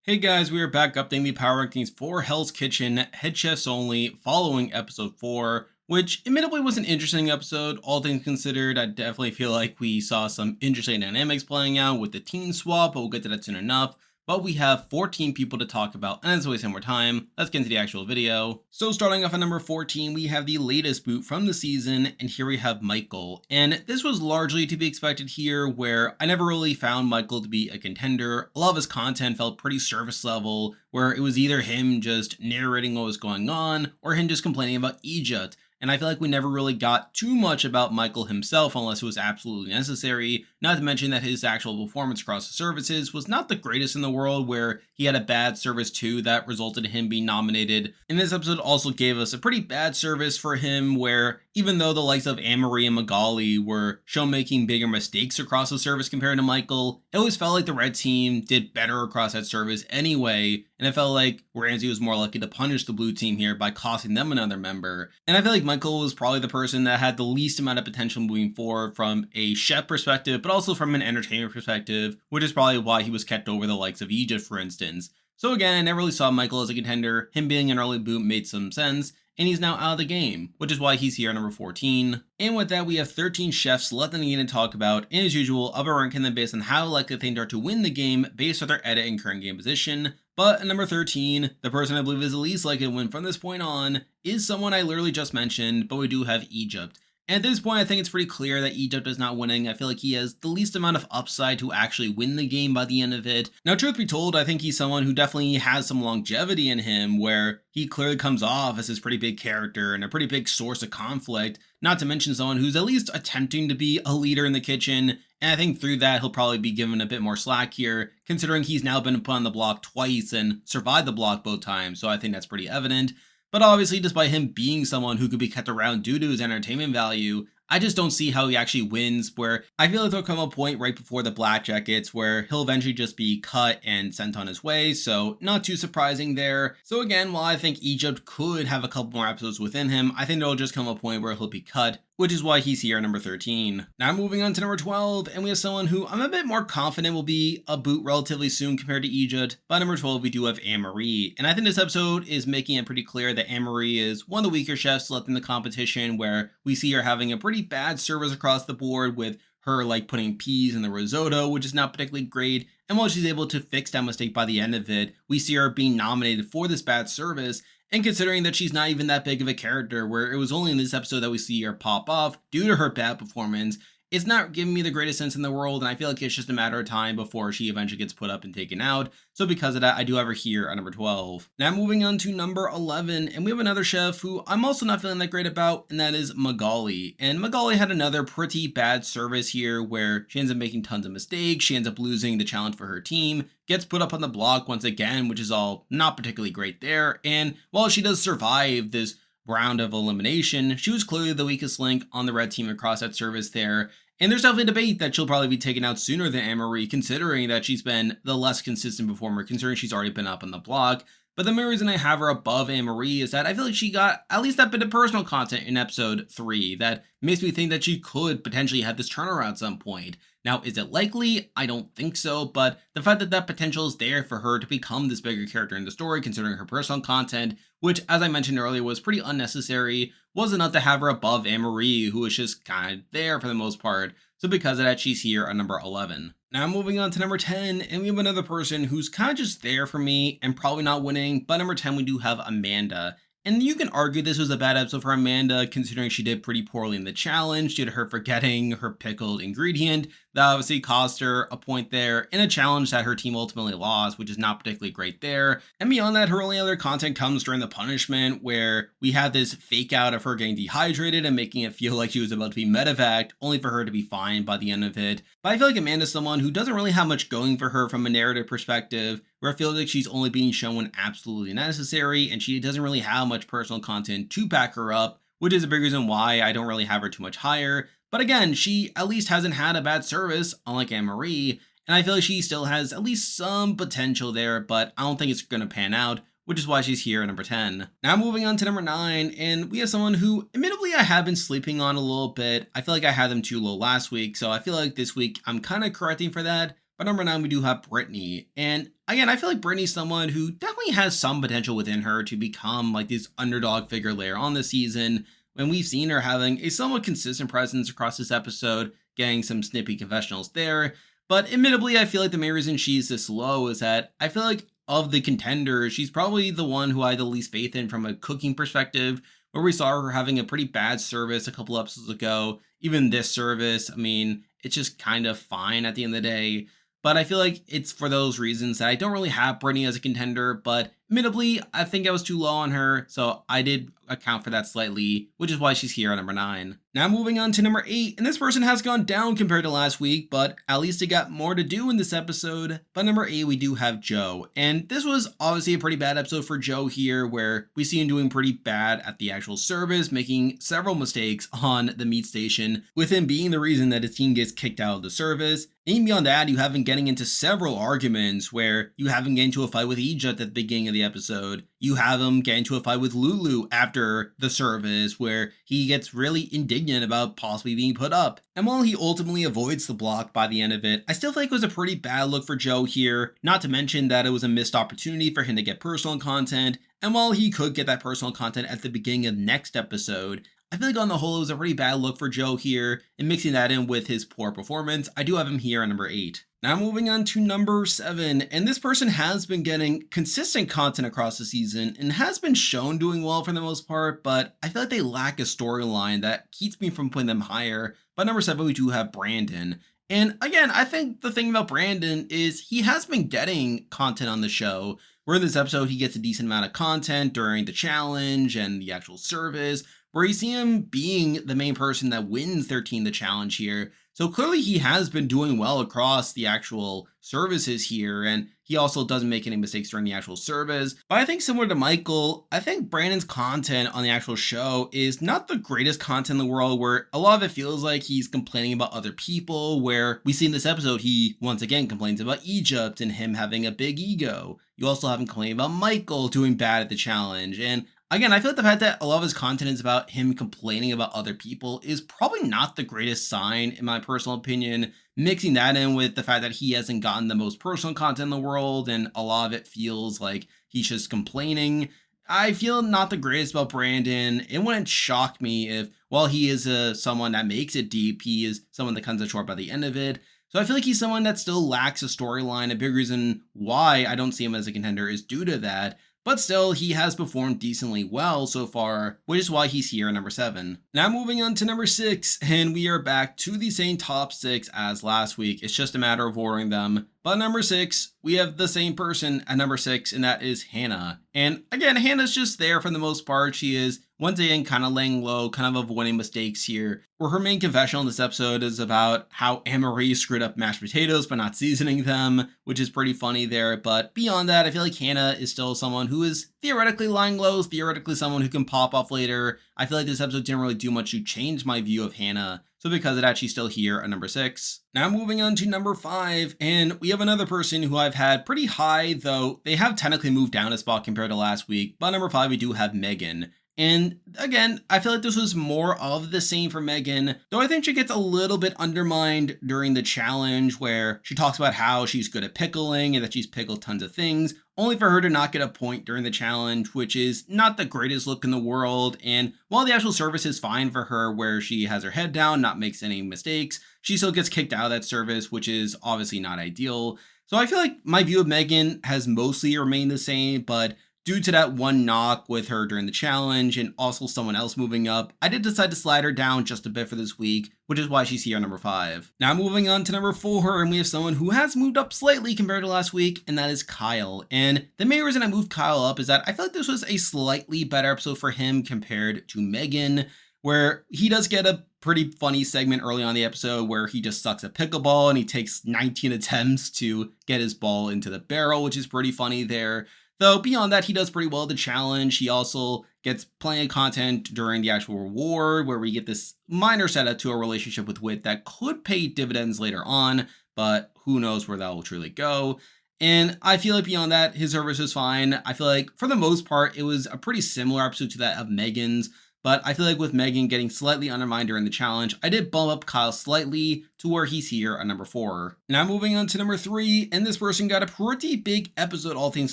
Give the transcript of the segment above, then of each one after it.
Hey guys, we are back updating the power rankings for Hell's Kitchen Head Chefs Only following episode 4, which admittedly was an interesting episode. All things considered, I definitely feel like we saw some interesting dynamics playing out with the team swap, but we'll get to that soon enough. But we have 14 people to talk about, and as always, some more time. Let's get into the actual video. So starting off at number 14, we have the latest boot from the season, and here we have Michael. And this was largely to be expected here, where I never really found Michael to be a contender. A lot of his content felt pretty surface level, where it was either him just narrating what was going on, or him just complaining about Egypt. And I feel like we never really got too much about Michael himself unless it was absolutely necessary, not to mention that his actual performance across the services was not the greatest in the world, where he had a bad service too that resulted in him being nominated. And this episode also gave us a pretty bad service for him, where even though the likes of Anne-Marie and Magali were shown making bigger mistakes across the service compared to Michael, it always felt like the red team did better across that service anyway, and it felt like Ramsey was more likely to punish the blue team here by costing them another member. And I feel like Michael was probably the person that had the least amount of potential moving forward from a chef perspective, but also from an entertainment perspective, which is probably why he was kept over the likes of Egypt, for instance. So again, I never really saw Michael as a contender. Him being an early boot made some sense, and he's now out of the game, which is why he's here at number 14. And with that, we have 13 chefs left in the game to talk about, and as usual, I'll be ranking them based on how likely they are to win the game based on their edit and current game position. But at number 13, the person I believe is the least likely to win from this point on is someone I literally just mentioned, but we do have Egypt. And at this point, I think it's pretty clear that Egypt is not winning. I feel like he has the least amount of upside to actually win the game by the end of it. Now, truth be told, I think he's someone who definitely has some longevity in him, where he clearly comes off as this pretty big character and a pretty big source of conflict, not to mention someone who's at least attempting to be a leader in the kitchen. And I think through that, he'll probably be given a bit more slack here, considering he's now been put on the block twice and survived the block both times, so I think that's pretty evident. But obviously, despite him being someone who could be kept around due to his entertainment value, I just don't see how he actually wins, where I feel like there'll come a point right before the Black Jackets where he'll eventually just be cut and sent on his way, so not too surprising there. So again, while I think Egypt could have a couple more episodes within him, I think there'll just come a point where he'll be cut, which is why he's here at number 13. Now moving on to number 12, and we have someone who I'm a bit more confident will be a boot relatively soon compared to Egypt. By number 12, we do have Anne-Marie, and I think this episode is making it pretty clear that Anne-Marie is one of the weaker chefs left in the competition, where we see her having a pretty bad service across the board, with her like putting peas in the risotto, which is not particularly great. And while she's able to fix that mistake by the end of it, we see her being nominated for this bad service. And considering that she's not even that big of a character, where it was only in this episode that we see her pop off due to her bad performance, it's not giving me the greatest sense in the world, and I feel like it's just a matter of time before she eventually gets put up and taken out. So because of that, I do have her here at number 12. Now moving on to number 11, and we have another chef who I'm also not feeling that great about, and that is Magali. And Magali had another pretty bad service here, where she ends up making tons of mistakes, she ends up losing the challenge for her team, gets put up on the block once again, which is all not particularly great there. And while she does survive this round of elimination, she was clearly the weakest link on the red team across that service there. And there's definitely a debate that she'll probably be taken out sooner than Anne-Marie, considering that she's been the less consistent performer, considering she's already been up on the block. But the main reason I have her above Anne-Marie is that I feel like she got at least that bit of personal content in episode 3 that makes me think that she could potentially have this turnaround at some point. Now, is it likely? I don't think so, but the fact that that potential is there for her to become this bigger character in the story, considering her personal content, which, as I mentioned earlier, was pretty unnecessary, was enough to have her above Anne-Marie, who was just kind of there for the most part. So because of that, she's here at number 11. Now moving on to number 10, and we have another person who's kind of just there for me and probably not winning, but number 10 we do have Amanda. And you can argue this was a bad episode for Amanda, considering she did pretty poorly in the challenge due to her forgetting her pickled ingredient. That obviously cost her a point there in a challenge that her team ultimately lost, which is not particularly great there. And beyond that, her only other content comes during the punishment, where we have this fake out of her getting dehydrated and making it feel like she was about to be medevaced, only for her to be fine by the end of it. But I feel like Amanda's someone who doesn't really have much going for her from a narrative perspective, where I feel like she's only being shown when absolutely necessary, and she doesn't really have much personal content to back her up, which is a big reason why I don't really have her too much higher. But again, she at least hasn't had a bad service, unlike Anne-Marie, and I feel like she still has at least some potential there, but I don't think it's going to pan out, which is why she's here at number 10. Now moving on to number 9, and we have someone who, admittedly, I have been sleeping on a little bit. I feel like I had them too low last week, so I feel like this week I'm kind of correcting for that. But number 9, we do have Britney. And again, I feel like Britney's someone who definitely has some potential within her to become like this underdog figure later on this season. When we've seen her having a somewhat consistent presence across this episode, getting some snippy confessionals there. But admittedly, I feel like the main reason she's this low is that I feel like of the contenders, she's probably the one who I had the least faith in from a cooking perspective, where we saw her having a pretty bad service a couple episodes ago. Even this service, I mean, it's just kind of fine at the end of the day. But I feel like it's for those reasons that I don't really have Brittany as a contender, but admittedly, I think I was too low on her, so I did account for that slightly, which is why she's here at number 9. Now moving on to number 8, and this person has gone down compared to last week, but at least it got more to do in this episode. But number 8, we do have Joe, and this was obviously a pretty bad episode for Joe here, where we see him doing pretty bad at the actual service, making several mistakes on the meat station, with him being the reason that his team gets kicked out of the service. And even beyond that, you have him getting into several arguments where you have him get into a fight with Egypt at the beginning of the episode. You have him get into a fight with Lulu after the service where he gets really indignant about possibly being put up. And while he ultimately avoids the block by the end of it, I still think it was a pretty bad look for Joe here, not to mention that it was a missed opportunity for him to get personal content. And while he could get that personal content at the beginning of next episode, I feel like on the whole it was a pretty bad look for Joe here, and mixing that in with his poor performance, I do have him here at number 8. Now moving on to number 7, and this person has been getting consistent content across the season and has been shown doing well for the most part, but I feel like they lack a storyline that keeps me from putting them higher. But number 7, we do have Brandon. And again, I think the thing about Brandon is he has been getting content on the show, where in this episode he gets a decent amount of content during the challenge and the actual service, where you see him being the main person that wins their team the challenge here. So clearly he has been doing well across the actual services here, and he also doesn't make any mistakes during the actual service. But I think similar to Michael, I think Brandon's content on the actual show is not the greatest content in the world, where a lot of it feels like he's complaining about other people, where we see in this episode he once again complains about Egypt and him having a big ego. You also have him complaining about Michael doing bad at the challenge, and again, I feel like the fact that a lot of his content is about him complaining about other people is probably not the greatest sign, in my personal opinion. Mixing that in with the fact that he hasn't gotten the most personal content in the world, and a lot of it feels like he's just complaining, I feel not the greatest about Brandon. It wouldn't shock me if, while he is someone that makes it deep, he is someone that comes up short by the end of it. So I feel like he's someone that still lacks a storyline. A big reason why I don't see him as a contender is due to that. But still, he has performed decently well so far, which is why he's here at number 7. Now moving on to number 6, and we are back to the same top 6 as last week. It's just a matter of ordering them. But number 6, we have the same person at number 6, and that is Hannah. And again, Hannah's just there for the most part. She is once again kind of laying low, kind of avoiding mistakes here, where her main confessional in this episode is about how Anne-Marie screwed up mashed potatoes by not seasoning them, which is pretty funny there. But beyond that, I feel like Hannah is still someone who is theoretically lying low, theoretically someone who can pop off later. I feel like this episode didn't really do much to change my view of Hannah, so because of that, she's still here at number 6. Now moving on to number 5, and we have another person who I've had pretty high, though they have technically moved down a spot compared to last week. But number 5, we do have Megan. And again, I feel like this was more of the same for Megan, though I think she gets a little bit undermined during the challenge, where she talks about how she's good at pickling and that she's pickled tons of things, only for her to not get a point during the challenge, which is not the greatest look in the world. And while the actual service is fine for her, where she has her head down, not makes any mistakes, she still gets kicked out of that service, which is obviously not ideal. So I feel like my view of Megan has mostly remained the same, but due to that one knock with her during the challenge and also someone else moving up, I did decide to slide her down just a bit for this week, which is why she's here at number 5. Now moving on to number 4, and we have someone who has moved up slightly compared to last week, and that is Kyle. And the main reason I moved Kyle up is that I feel like this was a slightly better episode for him compared to Megan, where he does get a pretty funny segment early on in the episode where he just sucks at pickleball and he takes 19 attempts to get his ball into the barrel, which is pretty funny there. Though beyond that, he does pretty well at the challenge. He also gets plenty of content during the actual reward, where we get this minor setup to a relationship with Whit that could pay dividends later on, but who knows where that will truly go. And I feel like beyond that, his service is fine. I feel like for the most part, it was a pretty similar episode to that of Megan's. But I feel like with Megan getting slightly undermined during the challenge, I did bump up Kyle slightly to where he's here at number 4. Now moving on to number 3, and this person got a pretty big episode all things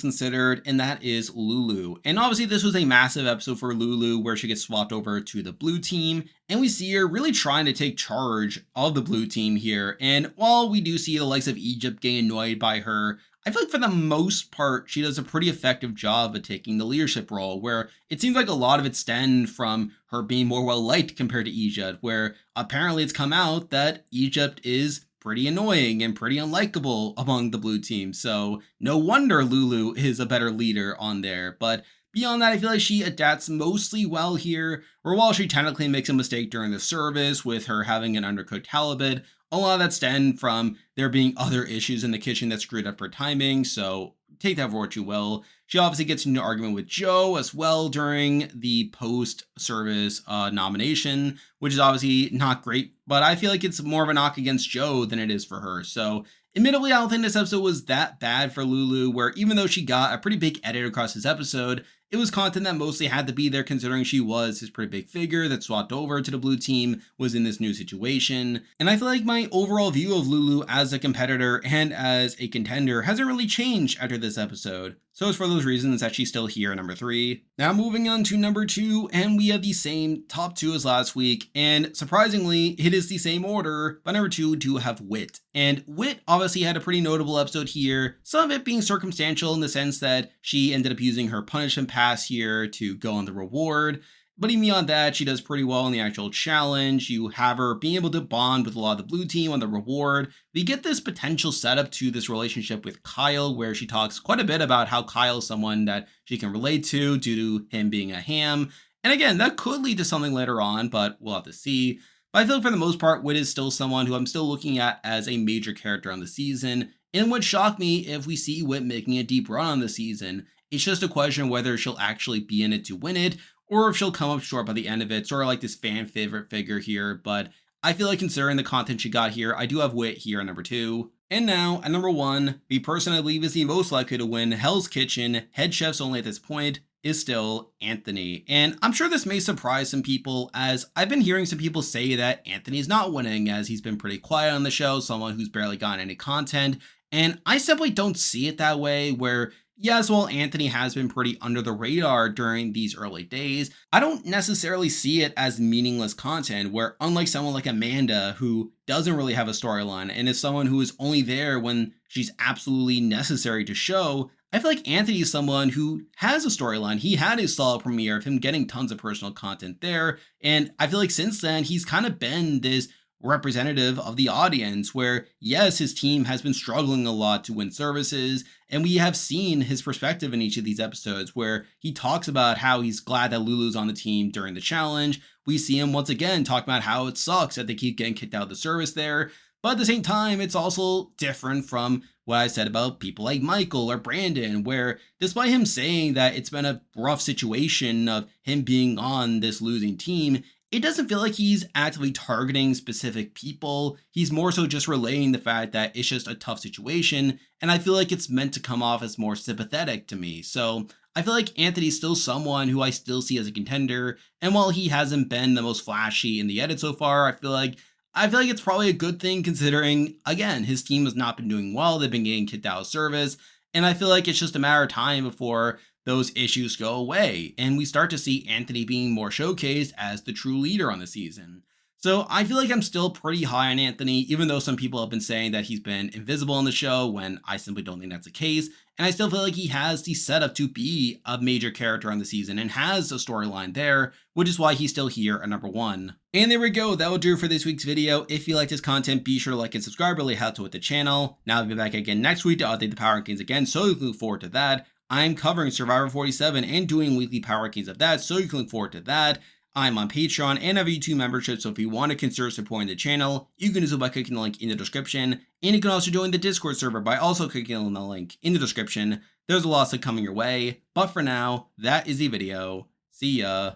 considered, and that is Lulu. And obviously this was a massive episode for Lulu where she gets swapped over to the blue team, and we see her really trying to take charge of the blue team here. And while we do see the likes of Egypt getting annoyed by her, I feel like for the most part, she does a pretty effective job of taking the leadership role, where it seems like a lot of it stemmed from her being more well liked compared to Egypt, where apparently it's come out that Egypt is pretty annoying and pretty unlikable among the blue team. So no wonder Lulu is a better leader on there. But beyond that, I feel like she adapts mostly well here, or while she technically makes a mistake during the service with her having an undercooked halibut, a lot of that stemmed from there being other issues in the kitchen that screwed up her timing, so take that for what you will. She obviously gets into an argument with Joe as well during the post-service nomination, which is obviously not great, but I feel like it's more of a knock against Joe than it is for her. So admittedly, I don't think this episode was that bad for Lulu, where even though she got a pretty big edit across this episode, it was content that mostly had to be there considering she was his pretty big figure that swapped over to the blue team, was in this new situation. And I feel like my overall view of Lulu as a competitor and as a contender hasn't really changed after this episode. So it's for those reasons that she's still here at number 3. Now moving on to number 2, and we have the same top 2 as last week, and surprisingly, it is the same order, but number 2 do have Whit. And Whit obviously had a pretty notable episode here, some of it being circumstantial in the sense that she ended up using her punishment pass here to go on the reward. But even beyond that, she does pretty well in the actual challenge. You have her being able to bond with a lot of the blue team on the reward. We get this potential setup to this relationship with Kyle, where she talks quite a bit about how Kyle is someone that she can relate to due to him being a ham. And again, that could lead to something later on, but we'll have to see. But I feel like for the most part, Whit is still someone who I'm still looking at as a major character on the season. And it would shock me if we see Whit making a deep run on the season. It's just a question of whether she'll actually be in it to win it, or if she'll come up short by the end of it, sort of like this fan favorite figure here. But I feel like considering the content she got here, I do have Whit here at number 2. And now, at number 1, the person I believe is the most likely to win Hell's Kitchen, head chefs only at this point, is still Anthony. And I'm sure this may surprise some people, as I've been hearing some people say that Anthony's not winning, as he's been pretty quiet on the show, someone who's barely gotten any content. And I simply don't see it that way, where yes, while Anthony has been pretty under the radar during these early days, I don't necessarily see it as meaningless content, where unlike someone like Amanda, who doesn't really have a storyline and is someone who is only there when she's absolutely necessary to show, I feel like Anthony is someone who has a storyline. He had his solid premiere of him getting tons of personal content there, and I feel like since then, he's kind of been this representative of the audience where, yes, his team has been struggling a lot to win services, and we have seen his perspective in each of these episodes where he talks about how he's glad that Lulu's on the team during the challenge. We see him once again talk about how it sucks that they keep getting kicked out of the service there, but at the same time, it's also different from what I said about people like Michael or Brandon, where despite him saying that it's been a rough situation of him being on this losing team, it doesn't feel like he's actively targeting specific people. He's more so just relaying the fact that it's just a tough situation, and I feel like it's meant to come off as more sympathetic to me. So I feel like Anthony's still someone who I still see as a contender, and while he hasn't been the most flashy in the edit so far, I feel like it's probably a good thing considering, again, his team has not been doing well. They've been getting kicked out of service, and I feel like it's just a matter of time before those issues go away, and we start to see Anthony being more showcased as the true leader on the season. So I feel like I'm still pretty high on Anthony, even though some people have been saying that he's been invisible on the show, when I simply don't think that's the case. And I still feel like he has the setup to be a major character on the season and has a storyline there, which is why he's still here at number 1. And there we go, that will do it for this week's video. If you liked this content, be sure to like and subscribe, really helps with the channel. Now I'll be back again next week to update the power rankings again, so you can look forward to that. I'm covering Survivor 47 and doing weekly power rankings of that, so you can look forward to that. I'm on Patreon and have a YouTube membership, so if you want to consider supporting the channel, you can do so by clicking the link in the description. And you can also join the Discord server by also clicking on the link in the description. There's a lot of stuff coming your way, but for now, that is the video. See ya.